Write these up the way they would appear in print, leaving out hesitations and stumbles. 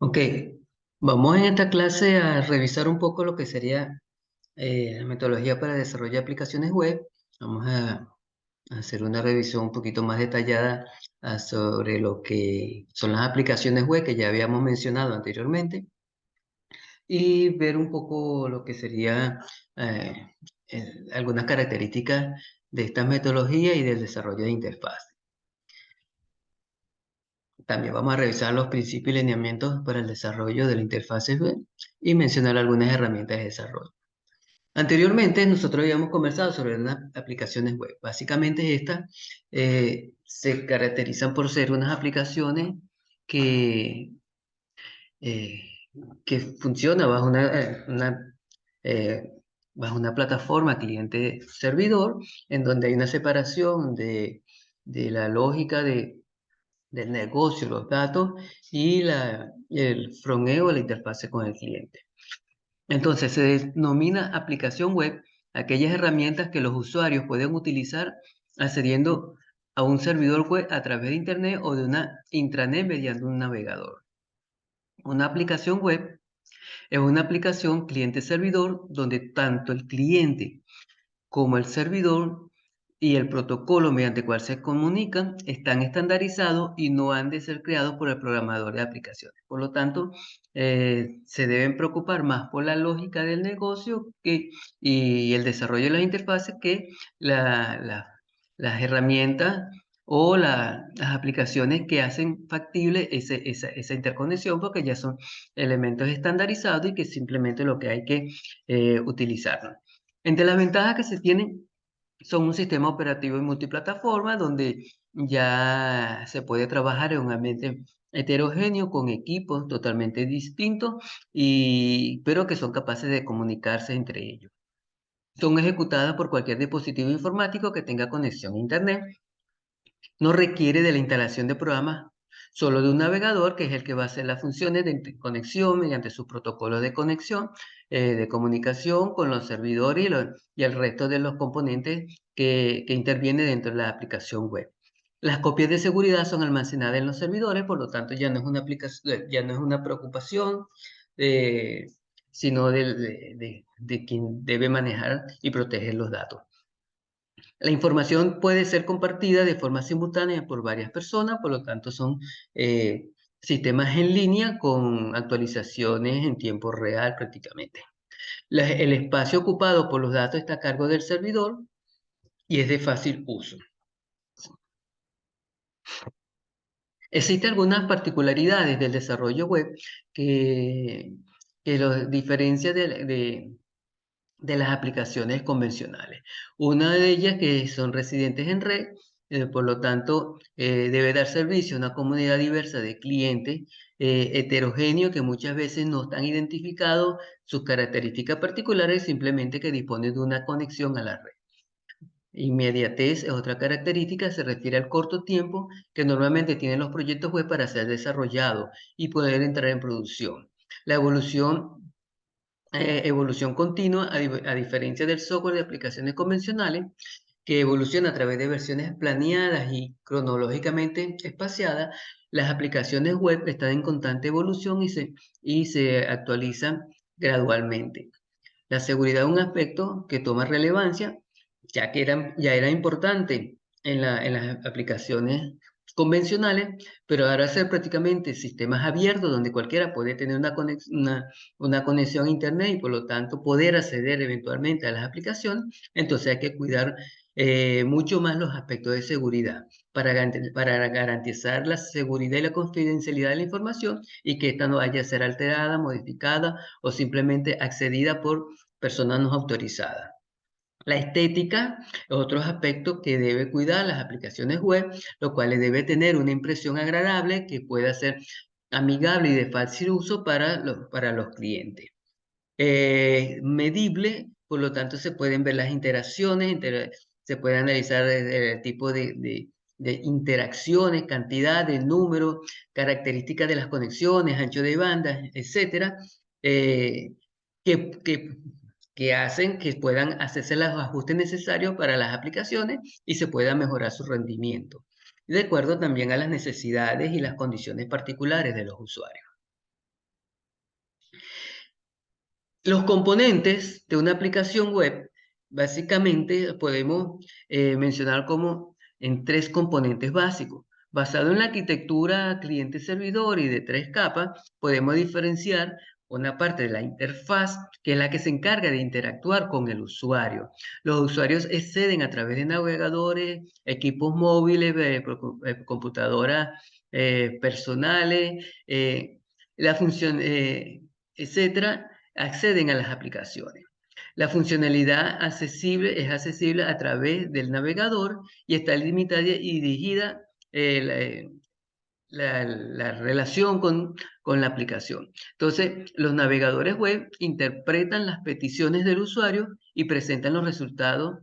Ok, vamos en esta clase a revisar un poco lo que sería la metodología para desarrollo de aplicaciones web. Vamos a hacer una revisión un poquito más detallada sobre lo que son las aplicaciones web que ya habíamos mencionado anteriormente y ver un poco lo que sería algunas características de esta metodología y del desarrollo de interfaz. También vamos a revisar los principios y lineamientos para el desarrollo de la interfaz web y mencionar algunas herramientas de desarrollo. Anteriormente nosotros habíamos conversado sobre unas aplicaciones web. Básicamente estas se caracterizan por ser unas aplicaciones que, eh, que funcionan eh, bajo una plataforma cliente-servidor en donde hay una separación de la lógica del negocio, los datos y el fronteo, la interfase con el cliente. Entonces, se denomina aplicación web aquellas herramientas que los usuarios pueden utilizar accediendo a un servidor web a través de Internet o de una intranet mediante un navegador. Una aplicación web es una aplicación cliente-servidor donde tanto el cliente como el servidor y el protocolo mediante el cual se comunican están estandarizados y no han de ser creados por el programador de aplicaciones. Por lo tanto, se deben preocupar más por la lógica del negocio y el desarrollo de las interfaces que las herramientas o las aplicaciones que hacen factible esa interconexión, porque ya son elementos estandarizados y que simplemente lo que hay que utilizarlos. Entre las ventajas que se tienen son un sistema operativo en multiplataforma donde ya se puede trabajar en un ambiente heterogéneo con equipos totalmente distintos pero que son capaces de comunicarse entre ellos. Son ejecutadas por cualquier dispositivo informático que tenga conexión a Internet. No requiere de la instalación de programas solo de un navegador, que es el que va a hacer las funciones de conexión mediante sus protocolos de conexión, de comunicación con los servidores y el resto de los componentes que intervienen dentro de la aplicación web. Las copias de seguridad son almacenadas en los servidores, por lo tanto ya no es una aplicación, ya no es una preocupación, eh, sino de quien debe manejar y proteger los datos. La información puede ser compartida de forma simultánea por varias personas, por lo tanto son eh, sistemas en línea con actualizaciones en tiempo real prácticamente. El espacio ocupado por los datos está a cargo del servidor y es de fácil uso. Existen algunas particularidades del desarrollo web que, que los diferencia de las aplicaciones convencionales. Una de ellas que son residentes en red, por lo tanto, debe dar servicio a una comunidad diversa de clientes heterogéneos que muchas veces no están identificados sus características particulares, simplemente que disponen de una conexión a la red. Inmediatez es otra característica, se refiere al corto tiempo que normalmente tienen los proyectos web para ser desarrollados y poder entrar en producción. La evolución continua, a diferencia del software de aplicaciones convencionales, que evoluciona a través de versiones planeadas y cronológicamente espaciadas. Las aplicaciones web están en constante evolución y se actualizan gradualmente. La seguridad es un aspecto que toma relevancia, ya era importante en las aplicaciones convencionales, pero ahora ser prácticamente sistemas abiertos donde cualquiera puede tener una conexión a Internet y por lo tanto poder acceder eventualmente a las aplicaciones, entonces hay que cuidar mucho más los aspectos de seguridad para garantizar la seguridad y la confidencialidad de la información y que ésta no vaya a ser alterada, modificada o simplemente accedida por personas no autorizadas. La estética, otros aspectos que debe cuidar las aplicaciones web, lo cual debe tener una impresión agradable que pueda ser amigable y de fácil uso para los clientes. Medible, por lo tanto se pueden ver las interacciones, se puede analizar el tipo de interacciones, cantidad de número, características de las conexiones, ancho de banda, etcétera, eh, que, que, que hacen que puedan hacerse los ajustes necesarios para las aplicaciones y se pueda mejorar su rendimiento, de acuerdo también a las necesidades y las condiciones particulares de los usuarios. Los componentes de una aplicación web, básicamente podemos mencionar como en tres componentes básicos. Basado en la arquitectura cliente-servidor y de tres capas, podemos diferenciar una parte de la interfaz, que es la que se encarga de interactuar con el usuario. Los usuarios acceden a través de navegadores, equipos móviles, computadoras personales, la función, etcétera, acceden a las aplicaciones. La funcionalidad es accesible a través del navegador y está limitada y dirigida la relación con la aplicación. Entonces, los navegadores web interpretan las peticiones del usuario y presentan los resultados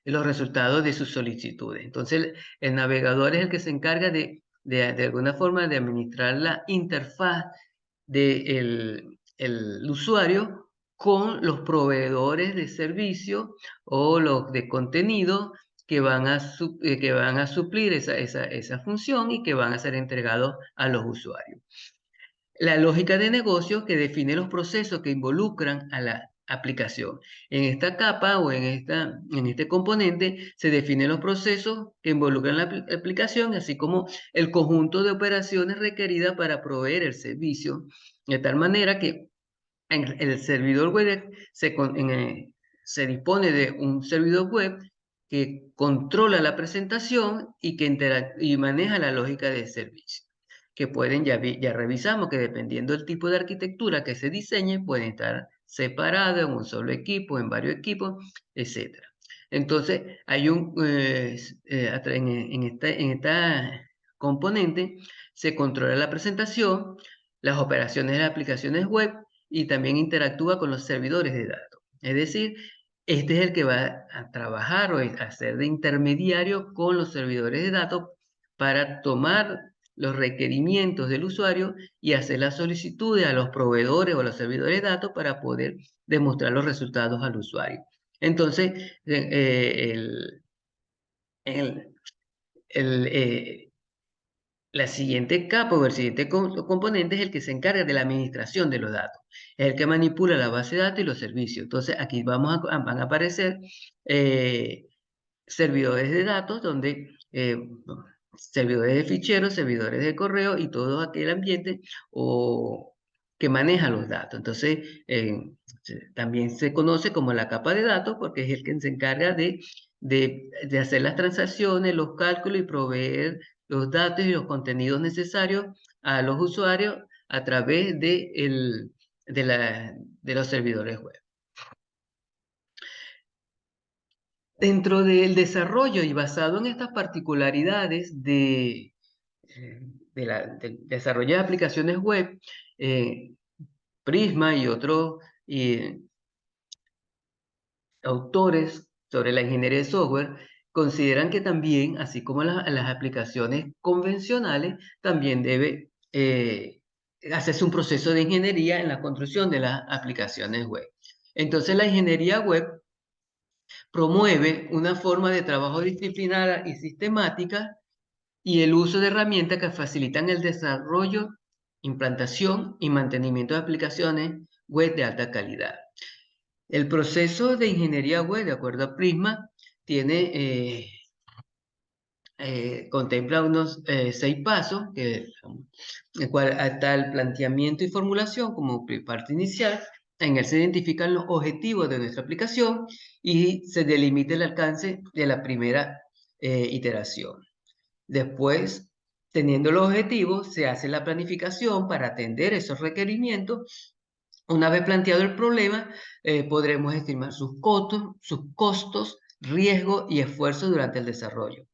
de sus solicitudes. Entonces, el navegador es el que se encarga de alguna forma de administrar la interfaz del el usuario con los proveedores de servicio o los de contenido que van a suplir esa función y que van a ser entregados a los usuarios. La lógica de negocio que define los procesos que involucran a la aplicación. En esta capa o en este componente se definen los procesos que involucran la aplicación, así como el conjunto de operaciones requeridas para proveer el servicio, de tal manera que en el servidor web se dispone de un servidor web que controla la presentación y que y maneja la lógica de servicio. Que pueden, ya revisamos que dependiendo del tipo de arquitectura que se diseñe, pueden estar separados en un solo equipo, en varios equipos, etc. Entonces, hay en esta componente se controla la presentación, las operaciones de las aplicaciones web y también interactúa con los servidores de datos. Es decir, este es el que va a trabajar o a ser de intermediario con los servidores de datos para tomar los requerimientos del usuario y hacer las solicitudes a los proveedores o a los servidores de datos para poder demostrar los resultados al usuario. Entonces, el, el, la siguiente capa o el siguiente componente es el que se encarga de la administración de los datos. Es el que manipula la base de datos y los servicios. Entonces, aquí van a aparecer servidores de datos donde servidores de ficheros, servidores de correo y todo aquel ambiente que maneja los datos. Entonces, también se conoce como la capa de datos porque es el que se encarga de hacer las transacciones, los cálculos y proveer los datos y los contenidos necesarios a los usuarios a través de los servidores web. Dentro del desarrollo y basado en estas particularidades del desarrollo de aplicaciones web, Prisma y otros autores sobre la ingeniería de software consideran que también, así como las aplicaciones convencionales, también debe hacerse un proceso de ingeniería en la construcción de las aplicaciones web. Entonces, la ingeniería web promueve una forma de trabajo disciplinaria y sistemática y el uso de herramientas que facilitan el desarrollo, implantación y mantenimiento de aplicaciones web de alta calidad. El proceso de ingeniería web, de acuerdo a Prisma, contempla unos 6 pasos, el cual está el planteamiento y formulación como parte inicial. En él se identifican los objetivos de nuestra aplicación y se delimita el alcance de la primera iteración. Después, teniendo los objetivos, se hace la planificación para atender esos requerimientos. Una vez planteado el problema, podremos estimar sus costos, riesgo y esfuerzo durante el desarrollo.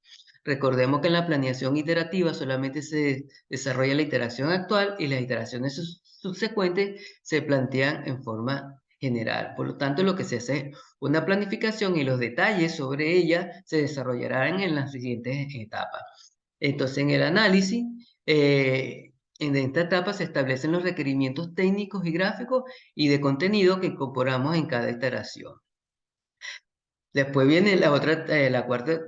Recordemos que en la planeación iterativa solamente se desarrolla la iteración actual y las iteraciones subsecuentes se plantean en forma general. Por lo tanto, lo que se hace es una planificación y los detalles sobre ella se desarrollarán en las siguientes etapas. Entonces, en el análisis, en esta etapa se establecen los requerimientos técnicos y gráficos y de contenido que incorporamos en cada iteración. Después viene la cuarta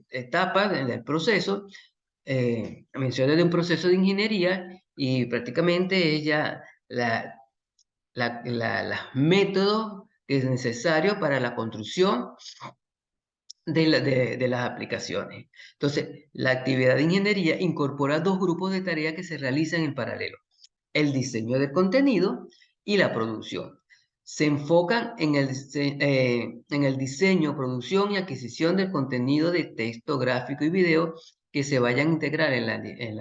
etapa del proceso, menciona de un proceso de ingeniería y prácticamente ella los métodos que es necesario para la construcción de las aplicaciones. Entonces, la actividad de ingeniería incorpora dos grupos de tareas que se realizan en paralelo: el diseño del contenido y la producción. Se enfocan en el diseño, producción y adquisición del contenido de texto, gráfico y video que se vayan a integrar en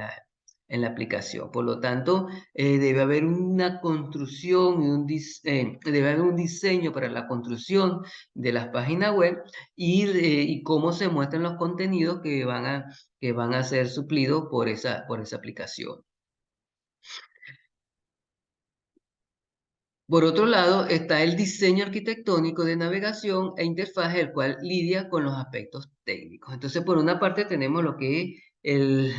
la aplicación. Por lo tanto, debe haber una construcción debe haber un diseño para la construcción de las páginas web y cómo se muestran los contenidos que van a ser suplidos por esa aplicación. Por otro lado, está el diseño arquitectónico de navegación e interfaz, el cual lidia con los aspectos técnicos. Entonces, por una parte tenemos lo que es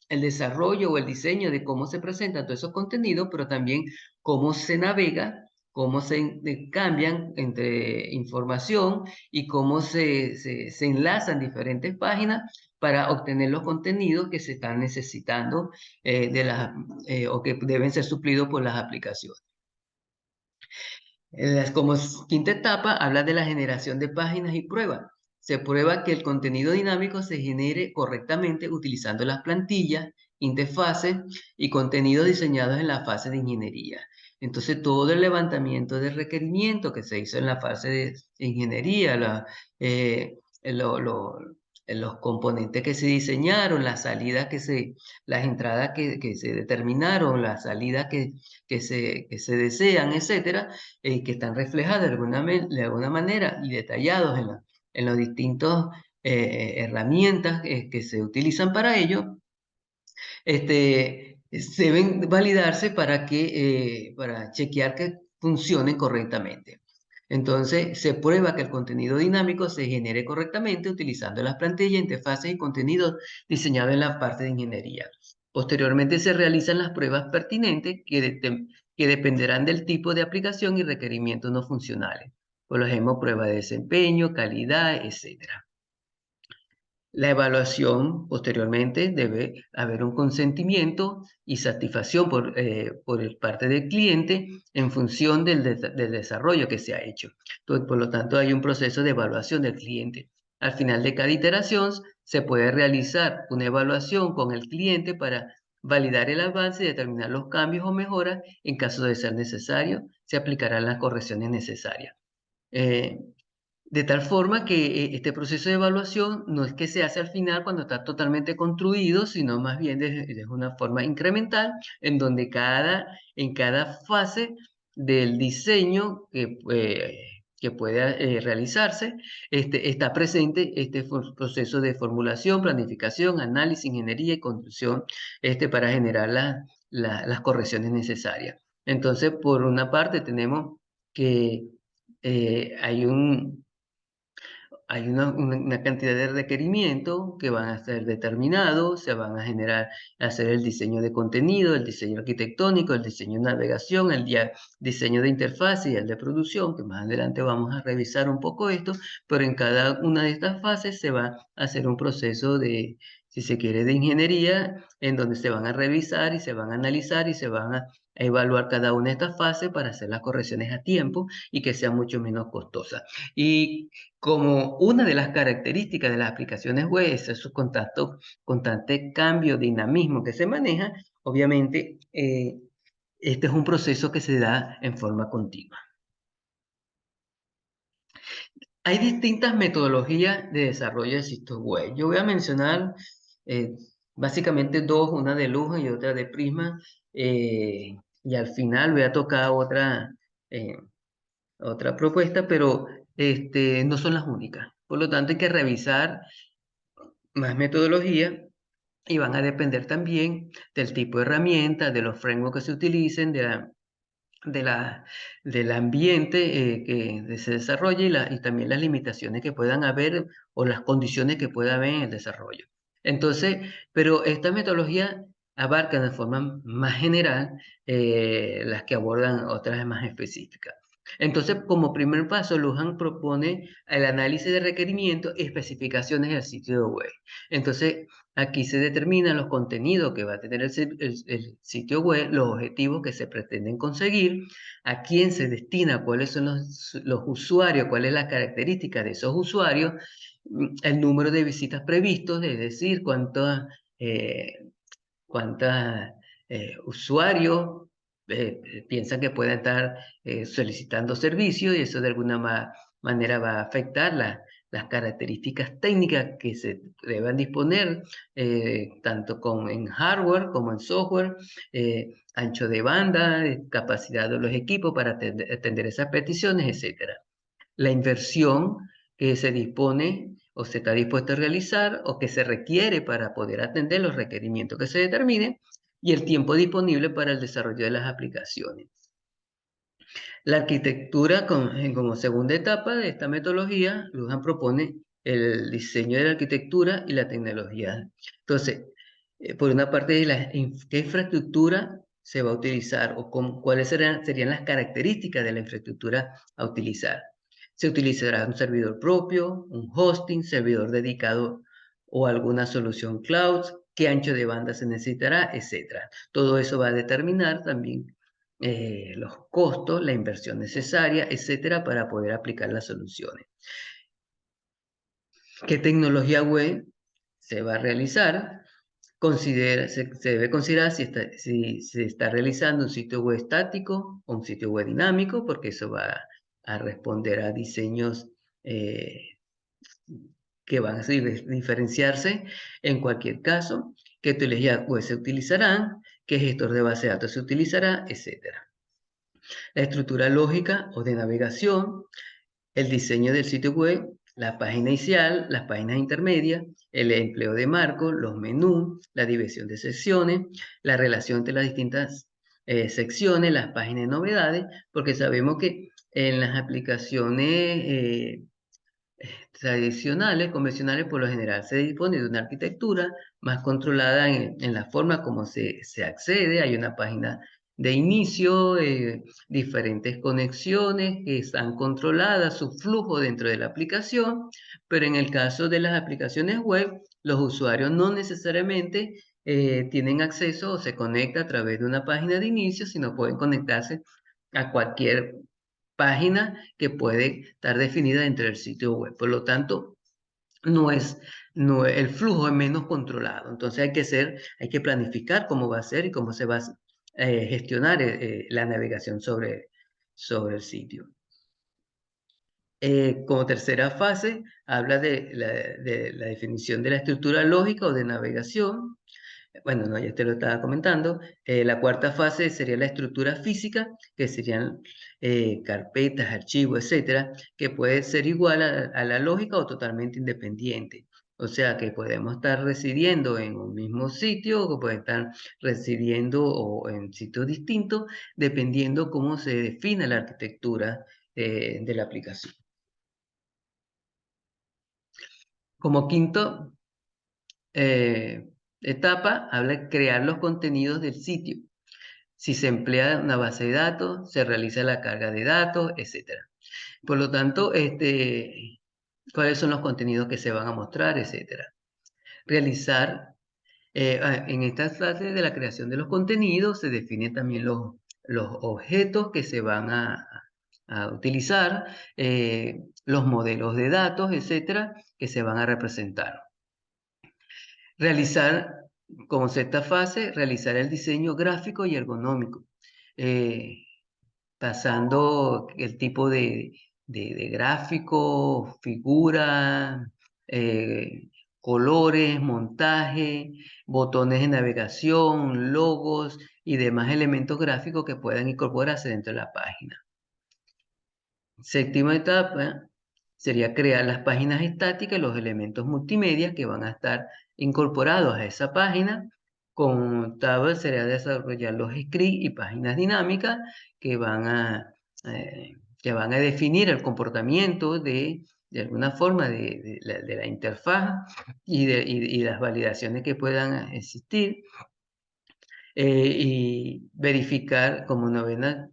el desarrollo o el diseño de cómo se presentan todos esos contenidos, pero también cómo se navega, cómo se cambian entre información y cómo se enlazan diferentes páginas para obtener los contenidos que se están necesitando o que deben ser suplidos por las aplicaciones. Como quinta etapa, habla de la generación de páginas y pruebas. Se prueba que el contenido dinámico se genere correctamente utilizando las plantillas, interfaces y contenidos diseñados en la fase de ingeniería. Entonces, todo el levantamiento de requerimientos que se hizo en la fase de ingeniería, eh, lo- lo- los componentes que se diseñaron, las entradas que se determinaron, las salidas que se desean, etcétera, que están reflejadas de alguna manera y detallados en los distintos herramientas que se utilizan para ello, deben validarse para chequear que funcionen correctamente. Entonces, se prueba que el contenido dinámico se genere correctamente utilizando las plantillas, interfaces y contenidos diseñados en la parte de ingeniería. Posteriormente, se realizan las pruebas pertinentes que dependerán del tipo de aplicación y requerimientos no funcionales. Por ejemplo, prueba de desempeño, calidad, etcétera. La evaluación, posteriormente, debe haber un consentimiento y satisfacción por parte del cliente en función del desarrollo que se ha hecho. Entonces, por lo tanto, hay un proceso de evaluación del cliente. Al final de cada iteración, se puede realizar una evaluación con el cliente para validar el avance y determinar los cambios o mejoras. En caso de ser necesario, se aplicarán las correcciones necesarias. Eh, de tal forma que este proceso de evaluación no es que se hace al final cuando está totalmente construido, sino más bien de una forma incremental, en donde en cada fase del diseño que pueda realizarse, está presente este proceso de formulación, planificación, análisis, ingeniería y construcción para generar las correcciones necesarias. Entonces, por una parte, tenemos que hay una cantidad de requerimientos que van a ser determinados, se van a generar, hacer el diseño de contenido, el diseño arquitectónico, el diseño de navegación, diseño de interfaz y el de producción, que más adelante vamos a revisar un poco esto, pero en cada una de estas fases se va a hacer un proceso si se quiere, de ingeniería, en donde se van a revisar y se van a analizar y se van a evaluar cada una de estas fases para hacer las correcciones a tiempo y que sean mucho menos costosas. Y como una de las características de las aplicaciones web es su constante cambio, dinamismo que se maneja, obviamente este es un proceso que se da en forma continua. Hay distintas metodologías de desarrollo de sitios web. Yo voy a mencionar eh, básicamente dos, una de Luja y otra de Prisma, y al final voy a tocar eh, otra propuesta, pero no son las únicas. Por lo tanto, hay que revisar más metodologías y van a depender también del tipo de herramienta, de los frameworks que se utilicen, de la, del ambiente que se desarrolle y también las limitaciones que puedan haber o las condiciones que pueda haber en el desarrollo. Entonces, pero esta metodología abarca de forma más general las que abordan otras más específicas. Entonces, como primer paso, Luján propone el análisis de requerimientos y especificaciones del sitio web. Entonces, aquí se determinan los contenidos que va a tener el sitio web, los objetivos que se pretenden conseguir, a quién se destina, cuáles son los usuarios, cuál es la característica de esos usuarios, el número de visitas previstos, es decir, eh, cuántos usuarios piensan que pueden estar solicitando servicios y eso de alguna manera va a afectar las características técnicas que se deban disponer, tanto en hardware como en software, ancho de banda, capacidad de los equipos para atender esas peticiones, etcétera. La inversión que se dispone o se está dispuesto a realizar o que se requiere para poder atender los requerimientos que se determinen y el tiempo disponible para el desarrollo de las aplicaciones. La arquitectura, como segunda etapa de esta metodología, Luján propone el diseño de la arquitectura y la tecnología. Entonces, por una parte, ¿qué infraestructura se va a utilizar o cuáles serían las características de la infraestructura a utilizar? Se utilizará un servidor propio, un hosting, servidor dedicado o alguna solución cloud, qué ancho de banda se necesitará, etcétera. Todo eso va a determinar también los costos, la inversión necesaria, etcétera, para poder aplicar las soluciones. ¿Qué tecnología web se va a realizar? Se debe considerar si se está realizando un sitio web estático o un sitio web dinámico, porque eso va a responder a diseños que van a diferenciarse en cualquier caso, qué tecnología web se utilizarán, qué gestor de base de datos se utilizará, etcétera. La estructura lógica o de navegación, el diseño del sitio web, la página inicial, las páginas intermedias, el empleo de marcos, los menús, la división de secciones, la relación entre las distintas secciones, las páginas de novedades, porque sabemos que en las aplicaciones tradicionales, convencionales, por lo general se dispone de una arquitectura más controlada en la forma como se accede. Hay una página de inicio, diferentes conexiones que están controladas, su flujo dentro de la aplicación, pero en el caso de las aplicaciones web, los usuarios no necesariamente tienen acceso o se conecta a través de una página de inicio, sino pueden conectarse a cualquier página que puede estar definida dentro del sitio web. Por lo tanto, no es, el flujo es menos controlado. Entonces hay que planificar cómo va a ser y cómo se va a gestionar la navegación sobre el sitio. Como tercera fase, habla de la definición de la estructura lógica o de navegación. Bueno, no, ya te lo estaba comentando. La cuarta fase sería la estructura física, que serían carpetas, archivos, etcétera, que puede ser igual a la lógica o totalmente independiente. O sea, que podemos estar residiendo en un mismo sitio o que pueden estar residiendo o en sitios distintos, dependiendo cómo se define la arquitectura de la aplicación. Como quinto etapa, habla de crear los contenidos del sitio. Si se emplea una base de datos, se realiza la carga de datos, etcétera. Por lo tanto, cuáles son los contenidos que se van a mostrar, etcétera. Realizar, en esta fase de la creación de los contenidos, se definen también los objetos que se van a utilizar, los modelos de datos, etcétera, que se van a representar. Realizar, como sexta fase, realizar el diseño gráfico y ergonómico. Pasando el tipo de gráfico, figura, colores, montaje, botones de navegación, logos y demás elementos gráficos que puedan incorporarse dentro de la página. Séptima etapa sería crear las páginas estáticas y los elementos multimedia que van a estar incorporados a esa página. Con octava sería desarrollar los scripts y páginas dinámicas que que van a definir el comportamiento de alguna forma de la interfaz y las validaciones que puedan existir. Y verificar como novena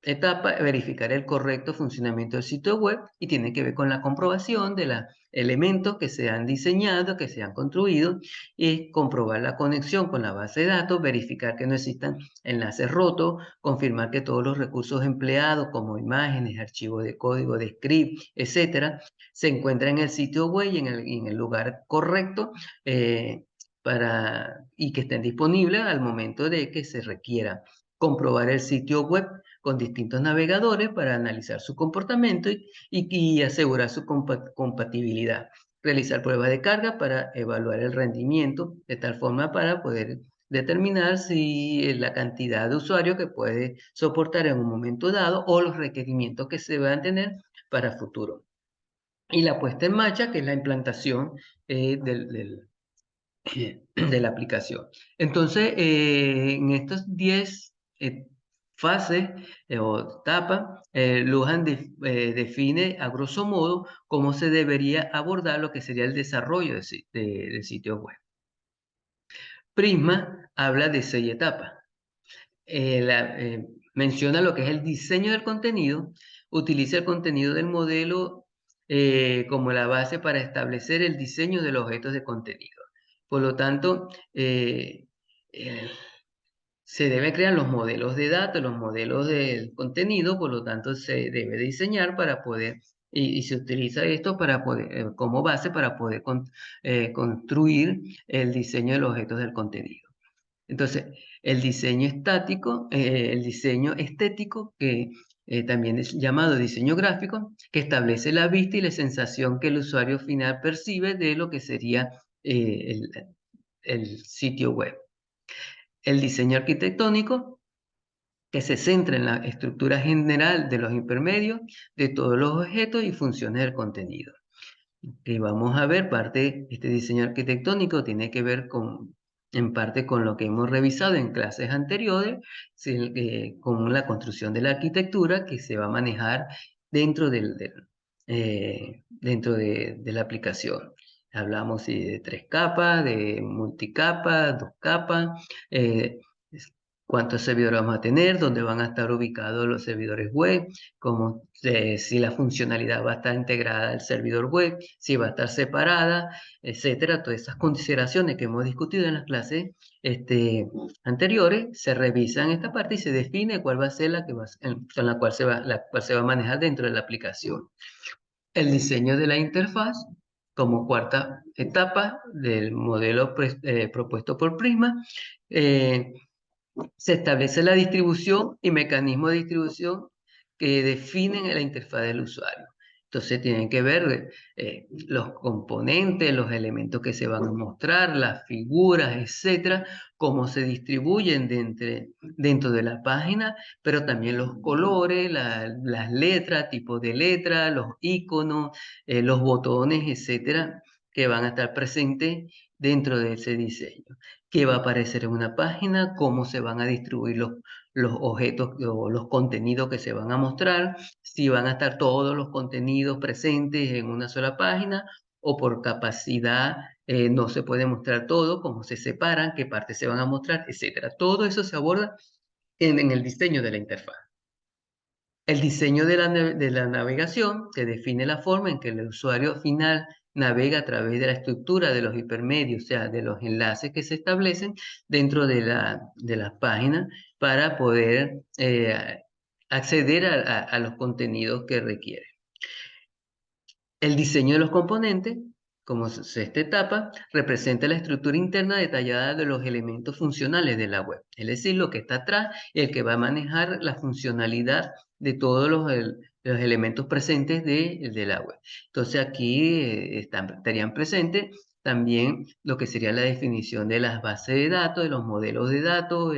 etapa, verificar el correcto funcionamiento del sitio web y tiene que ver con la comprobación de los elementos que se han diseñado, que se han construido y comprobar la conexión con la base de datos, verificar que no existan enlaces rotos, confirmar que todos los recursos empleados como imágenes, archivos de código, de script, etcétera, se encuentran en el sitio web y en el lugar correcto y que estén disponibles al momento de que se requiera. Comprobar el sitio web con distintos navegadores para analizar su comportamiento y asegurar su compatibilidad. Realizar pruebas de carga para evaluar el rendimiento, de tal forma para poder determinar si la cantidad de usuarios que puede soportar en un momento dado o los requerimientos que se van a tener para futuro. Y la puesta en marcha, que es la implantación de la aplicación. Entonces, en estas 10 fases o etapas, Lujan define a grosso modo cómo se debería abordar lo que sería el desarrollo de sitios web. Prisma habla de 6 etapas. Menciona lo que es el diseño del contenido, utiliza el contenido del modelo como la base para establecer el diseño de los objetos de contenido. Por lo tanto, se deben crear los modelos de datos, los modelos del contenido, por lo tanto se debe diseñar para poder, y se utiliza esto para poder, como base para poder construir el diseño de los objetos del contenido. Entonces, el diseño estático, el diseño estético, que también es llamado diseño gráfico, que establece la vista y la sensación que el usuario final percibe de lo que sería el sitio web. El diseño arquitectónico, que se centra en la estructura general de los intermedios de todos los objetos y funciones del contenido. Y vamos a ver, este diseño arquitectónico tiene que ver en parte con lo que hemos revisado en clases anteriores, con la construcción de la arquitectura que se va a manejar dentro de la aplicación. Hablamos de 3 capas, de multicapa, 2 capas, cuántos servidores vamos a tener, dónde van a estar ubicados los servidores web, si la funcionalidad va a estar integrada al servidor web, si va a estar separada, etcétera. Todas esas consideraciones que hemos discutido en las clases anteriores se revisan en esta parte y se define cuál va a ser la cual se va a manejar dentro de la aplicación. El diseño de la interfaz como cuarta etapa del modelo propuesto por Prisma. Se establece la distribución y mecanismos de distribución que definen la interfaz del usuario. Entonces tienen que ver los componentes, los elementos que se van a mostrar, las figuras, etcétera, cómo se distribuyen dentro de la página, pero también los colores, las letras, tipos de letras, los iconos, los botones, etcétera, que van a estar presentes dentro de ese diseño. Qué va a aparecer en una página, cómo se van a distribuir los objetos o los contenidos que se van a mostrar, si van a estar todos los contenidos presentes en una sola página o por capacidad no se puede mostrar todo, cómo se separan, qué partes se van a mostrar, etcétera. Todo eso se aborda en el diseño de la interfaz. El diseño de la navegación que define la forma en que el usuario final navega a través de la estructura de los hipermedios, o sea, de los enlaces que se establecen dentro de las páginas para poder acceder a los contenidos que requiere. El diseño de los componentes, como esta etapa, representa la estructura interna detallada de los elementos funcionales de la web, es decir, lo que está atrás y el que va a manejar la funcionalidad de todos los elementos presentes de la web. Entonces aquí estarían presentes también lo que sería la definición de las bases de datos, de los modelos de datos,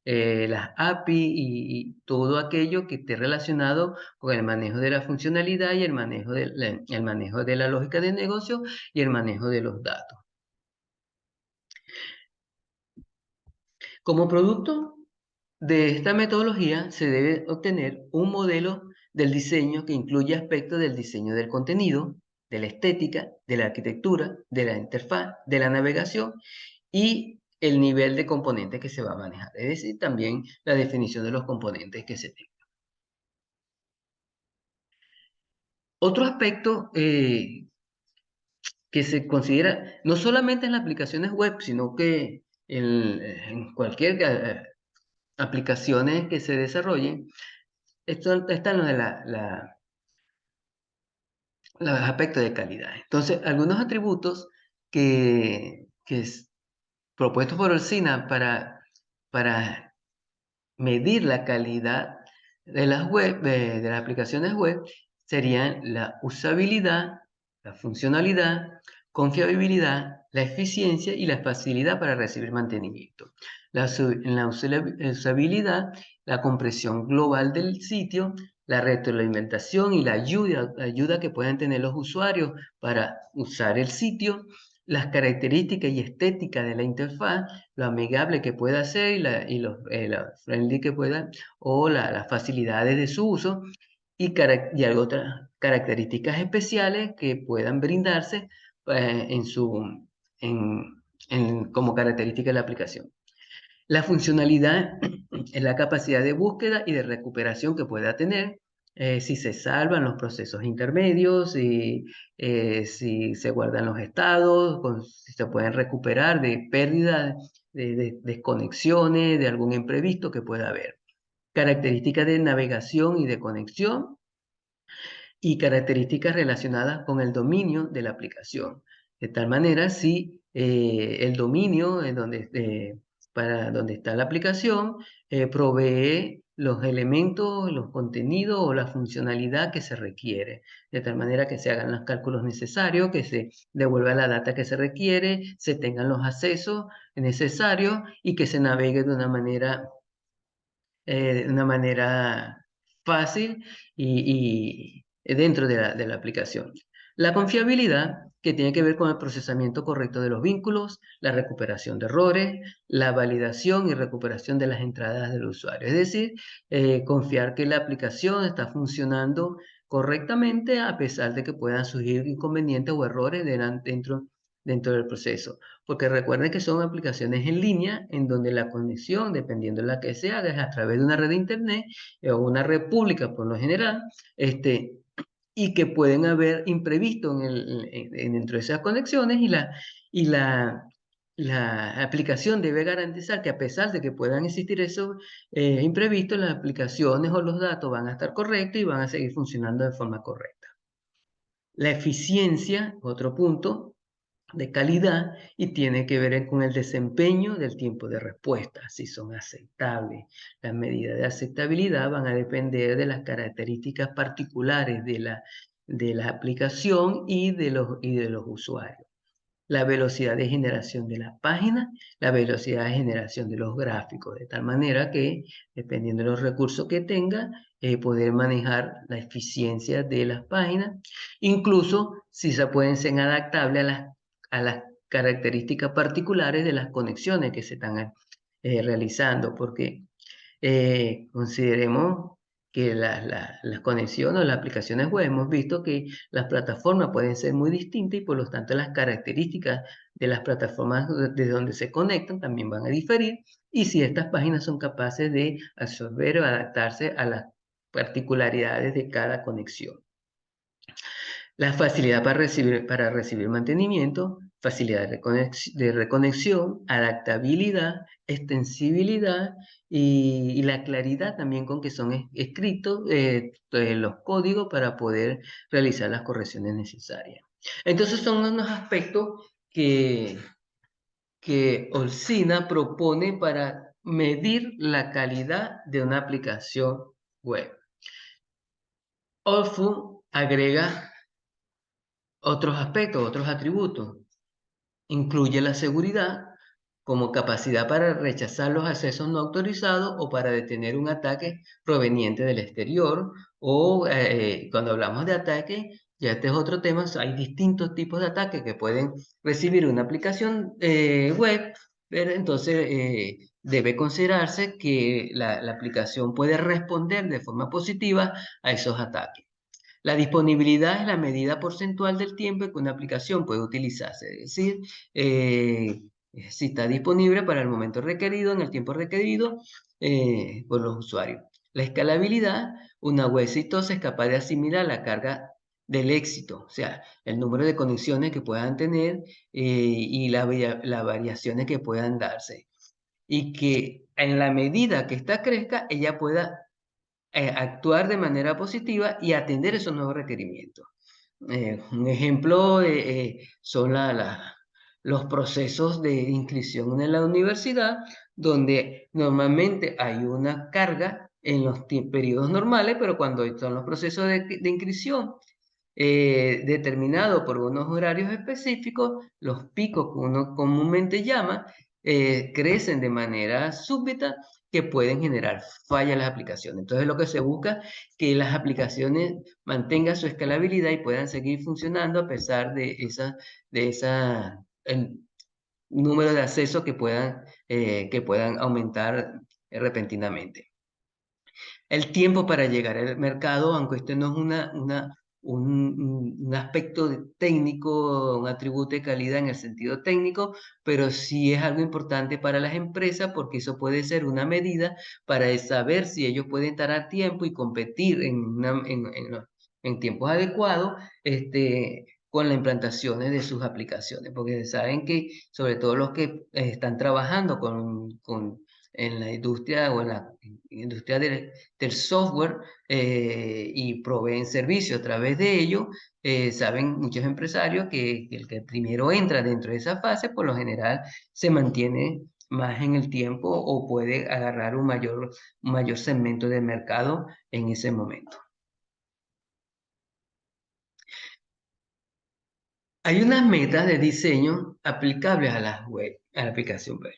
las API y todo aquello que esté relacionado con el manejo de la funcionalidad y el manejo de la lógica de negocio y el manejo de los datos. Como producto de esta metodología se debe obtener un modelo del diseño que incluye aspectos del diseño del contenido, de la estética, de la arquitectura, de la interfaz, de la navegación y el nivel de componentes que se va a manejar. Es decir, también la definición de los componentes que se tengan. Otro aspecto que se considera, no solamente en las aplicaciones web, sino que en cualquier aplicaciones que se desarrollen, están los de los aspectos de calidad. Entonces, algunos atributos que es propuestos por Olsina para medir la calidad de las web, de las aplicaciones web, serían la usabilidad, la funcionalidad, confiabilidad, la eficiencia y la facilidad para recibir mantenimiento. En la usabilidad, la compresión global del sitio, la retroalimentación y la ayuda que pueden tener los usuarios para usar el sitio, las características y estética de la interfaz, lo amigable que pueda ser lo friendly que pueda, o las facilidades de su uso y otras características especiales que puedan brindarse en como característica de la aplicación. La funcionalidad es la capacidad de búsqueda y de recuperación que pueda tener, si se salvan los procesos intermedios, si se guardan los estados, si se pueden recuperar de pérdidas, de desconexiones, de algún imprevisto que pueda haber. Características de navegación y de conexión y características relacionadas con el dominio de la aplicación. De tal manera, si el dominio para donde está la aplicación provee los elementos, los contenidos o la funcionalidad que se requiere, de tal manera que se hagan los cálculos necesarios, que se devuelva la data que se requiere, se tengan los accesos necesarios y que se navegue de una manera fácil y dentro de la aplicación. La confiabilidad, que tiene que ver con el procesamiento correcto de los vínculos, la recuperación de errores, la validación y recuperación de las entradas del usuario. Es decir, confiar que la aplicación está funcionando correctamente a pesar de que puedan surgir inconvenientes o errores dentro del proceso. Porque recuerden que son aplicaciones en línea en donde la conexión, dependiendo de la que se haga, es a través de una red de internet o una red pública por lo general, y que pueden haber imprevistos dentro de esas conexiones y la aplicación debe garantizar que a pesar de que puedan existir esos imprevistos, las aplicaciones o los datos van a estar correctos y van a seguir funcionando de forma correcta. La eficiencia, otro punto, de calidad y tiene que ver con el desempeño del tiempo de respuesta, si son aceptables. Las medidas de aceptabilidad van a depender de las características particulares de la aplicación y de los usuarios. La velocidad de generación de las páginas, la velocidad de generación de los gráficos, de tal manera que, dependiendo de los recursos que tenga, poder manejar la eficiencia de las páginas, incluso si se pueden ser adaptables a las características particulares de las conexiones que se están realizando, porque consideremos que las conexiones o las aplicaciones web hemos visto que las plataformas pueden ser muy distintas y por lo tanto las características de las plataformas de donde se conectan también van a diferir y si estas páginas son capaces de absorber o adaptarse a las particularidades de cada conexión. La facilidad para recibir mantenimiento, facilidad de reconexión, adaptabilidad, extensibilidad y la claridad también con que son escritos los códigos para poder realizar las correcciones necesarias. Entonces son unos aspectos que Olsina propone para medir la calidad de una aplicación web. Olfun agrega otros aspectos, otros atributos. Incluye la seguridad como capacidad para rechazar los accesos no autorizados o para detener un ataque proveniente del exterior. O cuando hablamos de ataque, ya este es otro tema, hay distintos tipos de ataques que pueden recibir una aplicación web, pero entonces debe considerarse que la aplicación puede responder de forma positiva a esos ataques. La disponibilidad es la medida porcentual del tiempo que una aplicación puede utilizarse, es decir, si está disponible para el momento requerido, en el tiempo requerido por los usuarios. La escalabilidad, una web exitosa es capaz de asimilar la carga del éxito, o sea, el número de conexiones que puedan tener y las variaciones que puedan darse. Y que en la medida que ésta crezca, ella pueda actuar de manera positiva y atender esos nuevos requerimientos. Un ejemplo son los procesos de inscripción en la universidad, donde normalmente hay una carga en los periodos normales, pero cuando son los procesos de inscripción determinado por unos horarios específicos, los picos que uno comúnmente llama, crecen de manera súbita que pueden generar fallas en las aplicaciones. Entonces lo que se busca es que las aplicaciones mantengan su escalabilidad y puedan seguir funcionando a pesar de el número de accesos que puedan aumentar repentinamente. El tiempo para llegar al mercado, aunque este no es un aspecto técnico, un atributo de calidad en el sentido técnico, pero sí es algo importante para las empresas porque eso puede ser una medida para saber si ellos pueden estar a tiempo y competir en tiempos adecuados con las implantaciones de sus aplicaciones, porque saben que sobre todo los que están trabajando en la industria o en la industria del software y proveen servicios a través de ello, saben muchos empresarios que el que primero entra dentro de esa fase, por lo general se mantiene más en el tiempo o puede agarrar un mayor segmento de mercado en ese momento. Hay unas metas de diseño aplicables a a la aplicación web.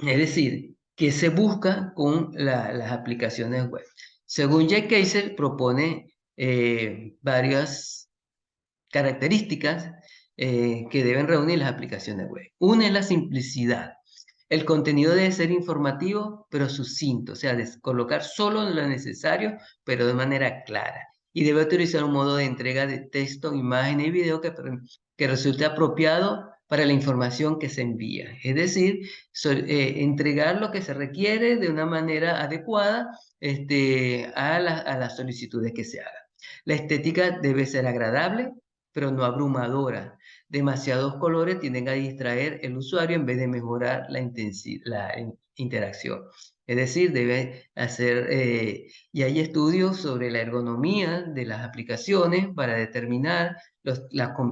Es decir, ¿qué se busca con las aplicaciones web? Según Jack Kaiser, propone varias características que deben reunir las aplicaciones web. Una es la simplicidad. El contenido debe ser informativo, pero sucinto, o sea, colocar solo lo necesario, pero de manera clara. Y debe utilizar un modo de entrega de texto, imágenes y video que resulte apropiado para la información que se envía. Es decir, entregar lo que se requiere de una manera adecuada a las solicitudes que se hagan. La estética debe ser agradable, pero no abrumadora. Demasiados colores tienden a distraer el usuario en vez de mejorar la interacción. Es decir, debe hacer, y hay estudios sobre la ergonomía de las aplicaciones para determinar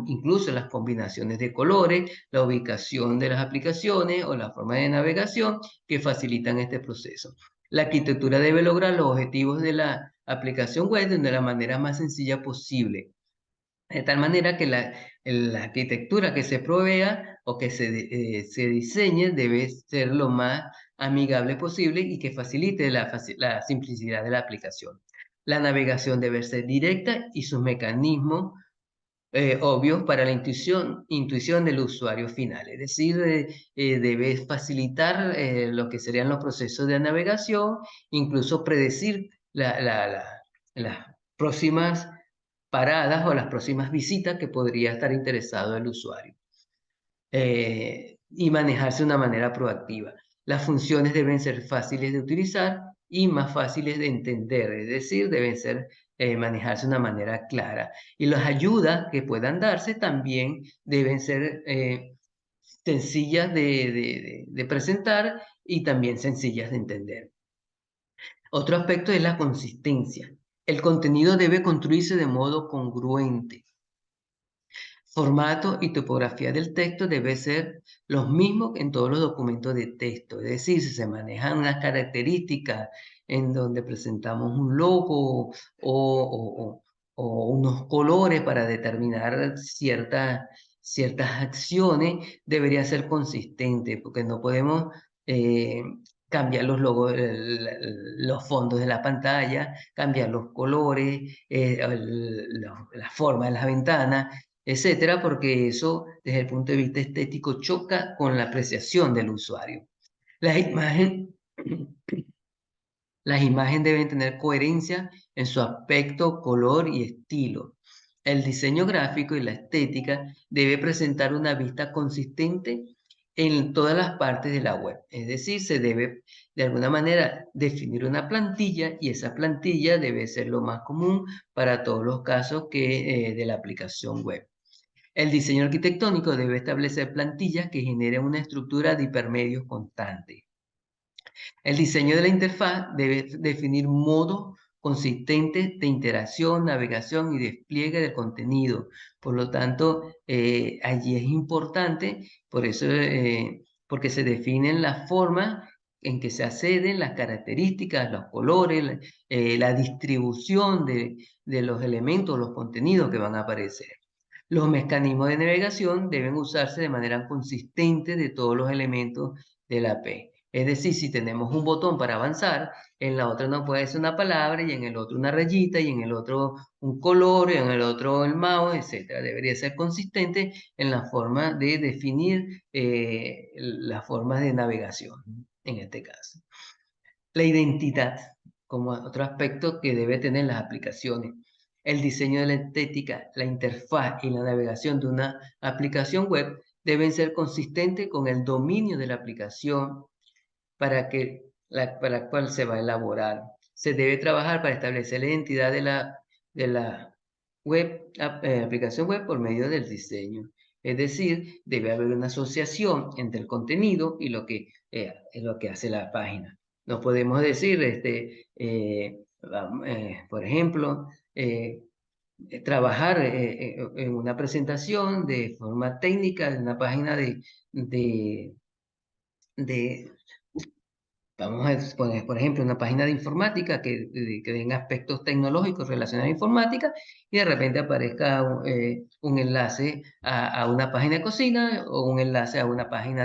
incluso las combinaciones de colores, la ubicación de las aplicaciones o la forma de navegación que facilitan este proceso. La arquitectura debe lograr los objetivos de la aplicación web de la manera más sencilla posible, de tal manera que la arquitectura que se provea o que se diseñe debe ser lo más amigable posible y que facilite la simplicidad de la aplicación. La navegación debe ser directa y sus mecanismos obvios para la intuición del usuario final. Es decir, debe facilitar lo que serían los procesos de navegación, incluso predecir las próximas paradas o las próximas visitas que podría estar interesado el usuario y manejarse de una manera proactiva. Las funciones deben ser fáciles de utilizar y más fáciles de entender, es decir, deben ser manejarse de una manera clara. Y las ayudas que puedan darse también deben ser sencillas de presentar y también sencillas de entender. Otro aspecto es la consistencia. El contenido debe construirse de modo congruente. Formato y topografía del texto debe ser los mismos en todos los documentos de texto. Es decir, si se manejan unas características en donde presentamos un logo o unos colores para determinar ciertas acciones, debería ser consistente, porque no podemos eh, cambiar los logos, los fondos de la pantalla, cambiar los colores, la forma de las ventanas, etcétera, porque eso, desde el punto de vista estético, choca con la apreciación del usuario. Las imágenes, las imágenes deben tener coherencia en su aspecto, color y estilo. El diseño gráfico y la estética debe presentar una vista consistente en todas las partes de la web. Es decir, se debe de alguna manera definir una plantilla y esa plantilla debe ser lo más común para todos los casos de la aplicación web. El diseño arquitectónico debe establecer plantillas que generen una estructura de hipermedios constante. El diseño de la interfaz debe definir modos consistentes de interacción, navegación y despliegue del contenido. Por lo tanto, allí es importante, por eso, porque se definen las formas en que se acceden, las características, los colores, la distribución de los elementos, los contenidos que van a aparecer. Los mecanismos de navegación deben usarse de manera consistente de todos los elementos de la API. Es decir, si tenemos un botón para avanzar, en la otra no puede ser una palabra, y en el otro una rayita, y en el otro un color, y en el otro el mouse, etc. Debería ser consistente en la forma de definir las formas de navegación, en este caso. La identidad, como otro aspecto que debe tener las aplicaciones. El diseño de la estética, la interfaz y la navegación de una aplicación web deben ser consistentes con el dominio de la aplicación para la cual se va a elaborar. Se debe trabajar para establecer la identidad de la aplicación web por medio del diseño. Es decir, debe haber una asociación entre el contenido y es lo que hace la página. No podemos decir, por ejemplo, trabajar en una presentación de forma técnica de una página de, de vamos a poner, por ejemplo, una página de informática que den aspectos tecnológicos relacionados a informática y de repente aparezca un enlace a una página de cocina o un enlace a una página